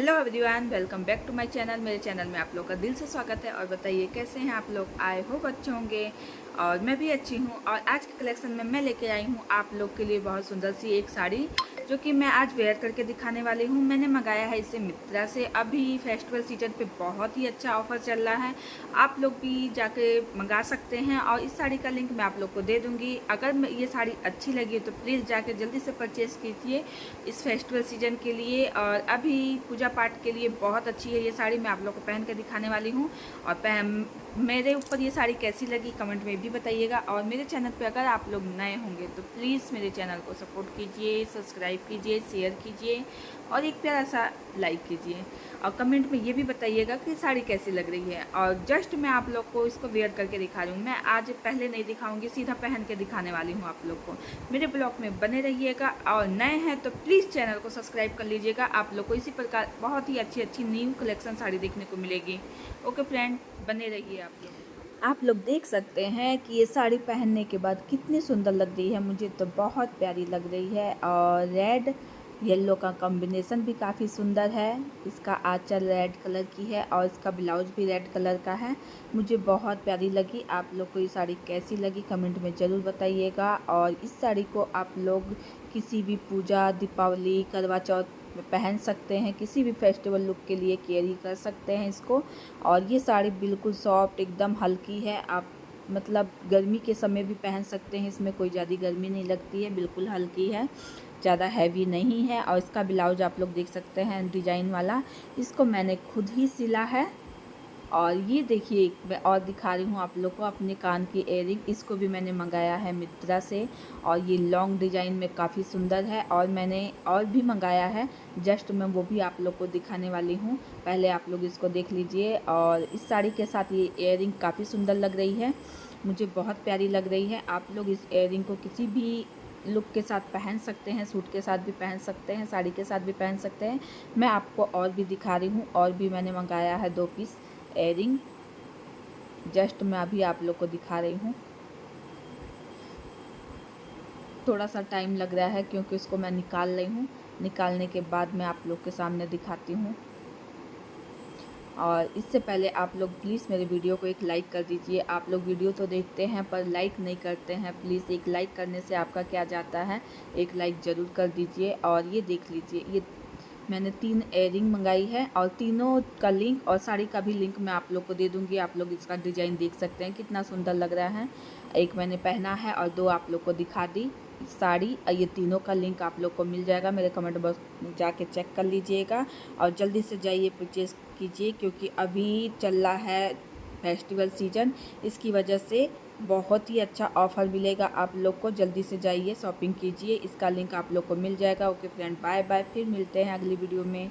Hello everyone, welcome back to my channel. मेरे channel में आप लोग का दिल से स्वागत है। और बताइए कैसे हैं आप लोग। आई होप अच्छे होंगे और मैं भी अच्छी हूँ। और आज के कलेक्शन में मैं लेके आई हूँ आप लोग के लिए बहुत सुंदर सी एक साड़ी, जो कि मैं आज वेयर करके दिखाने वाली हूँ। मैंने मंगाया है इसे मित्रा से। अभी फेस्टिवल सीजन पे बहुत ही अच्छा ऑफर चल रहा है, आप लोग भी जाके मंगा सकते हैं। और इस साड़ी का लिंक मैं आप लोग को दे दूँगी। अगर ये साड़ी अच्छी लगी तो प्लीज़ जाके जल्दी से परचेज़ कीजिए इस फेस्टिवल सीजन के लिए। और अभी पूजा पाठ के लिए बहुत अच्छी है ये साड़ी। मैं आप लोग को पहन के दिखाने वाली हूँ। और मेरे ऊपर ये साड़ी कैसी लगी कमेंट में भी बताइएगा। और मेरे चैनल पे अगर आप लोग नए होंगे तो प्लीज़ मेरे चैनल को सपोर्ट कीजिए, सब्सक्राइब कीजिए, शेयर कीजिए और एक प्यारा सा लाइक कीजिए। और कमेंट में ये भी बताइएगा कि साड़ी कैसी लग रही है। और जस्ट मैं आप लोग को इसको वेयर करके दिखा रही हूँ। मैं आज पहले नहीं दिखाऊंगी, सीधा पहन के दिखाने वाली हूँ आप लोग को। मेरे ब्लॉग में बने रहिएगा और नए हैं तो प्लीज़ चैनल को सब्सक्राइब कर लीजिएगा। आप लोग को इसी प्रकार बहुत ही अच्छी अच्छी न्यू कलेक्शन साड़ी देखने को मिलेगी। ओके फ्रेंड, बने रहिए आप लोग देख सकते हैं कि ये साड़ी पहनने के बाद कितनी सुंदर लग रही है। मुझे तो बहुत प्यारी लग रही है। और रेड येलो का कॉम्बिनेशन भी काफ़ी सुंदर है। इसका आंचल रेड कलर की है और इसका ब्लाउज भी रेड कलर का है। मुझे बहुत प्यारी लगी। आप लोग को ये साड़ी कैसी लगी कमेंट में ज़रूर बताइएगा। और इस साड़ी को आप लोग किसी भी पूजा, दीपावली, करवा चौथ में पहन सकते हैं। किसी भी फेस्टिवल लुक के लिए कैरी कर सकते हैं इसको। और ये साड़ी बिल्कुल सॉफ्ट, एकदम हल्की है। आप मतलब गर्मी के समय भी पहन सकते हैं। इसमें कोई ज़्यादा गर्मी नहीं लगती है, बिल्कुल हल्की है, ज़्यादा हैवी नहीं है। और इसका ब्लाउज आप लोग देख सकते हैं डिजाइन वाला। इसको मैंने खुद ही सिला है। और ये देखिए, मैं और दिखा रही हूँ आप लोग को अपने कान की इयररिंग। इसको भी मैंने मंगाया है मित्रा से। और ये लॉन्ग डिजाइन में काफ़ी सुंदर है। और मैंने और भी मंगाया है, जस्ट मैं वो भी आप लोग को दिखाने वाली हूँ। पहले आप लोग इसको देख लीजिए। और इस साड़ी के साथ ये इयररिंग काफ़ी सुंदर लग रही है, मुझे बहुत प्यारी लग रही है। आप लोग इस इयररिंग को किसी भी लुक के साथ पहन सकते हैं, सूट के साथ भी पहन सकते हैं, साड़ी के साथ भी पहन सकते हैं। मैं आपको और भी दिखा रही हूँ। और भी मैंने मंगाया है 2 पीस इयररिंग, जस्ट मैं अभी आप लोग को दिखा रही हूँ। थोड़ा सा टाइम लग रहा है क्योंकि इसको मैं निकाल रही हूँ। निकालने के बाद मैं आप लोग के सामने दिखाती हूँ। और इससे पहले आप लोग प्लीज़ मेरे वीडियो को एक लाइक कर दीजिए। आप लोग वीडियो तो देखते हैं पर लाइक नहीं करते हैं। प्लीज़ एक लाइक करने से आपका क्या जाता है, एक लाइक ज़रूर कर दीजिए। और ये देख लीजिए, ये मैंने 3 इयररिंग मंगाई है और तीनों का लिंक और साड़ी का भी लिंक मैं आप लोग को दे दूँगी। आप लोग इसका डिज़ाइन देख सकते हैं कितना सुंदर लग रहा है। एक मैंने पहना है और 2 आप लोग को दिखा दी साड़ी। ये तीनों का लिंक आप लोग को मिल जाएगा। मेरे कमेंट बॉक्स में जाके चेक कर लीजिएगा। और जल्दी से जाइए परचेज़ कीजिए क्योंकि अभी चल रहा है फेस्टिवल सीजन। इसकी वजह से बहुत ही अच्छा ऑफ़र मिलेगा आप लोग को। जल्दी से जाइए शॉपिंग कीजिए। इसका लिंक आप लोग को मिल जाएगा। Okay friend, bye bye. फिर मिलते हैं अगली वीडियो में।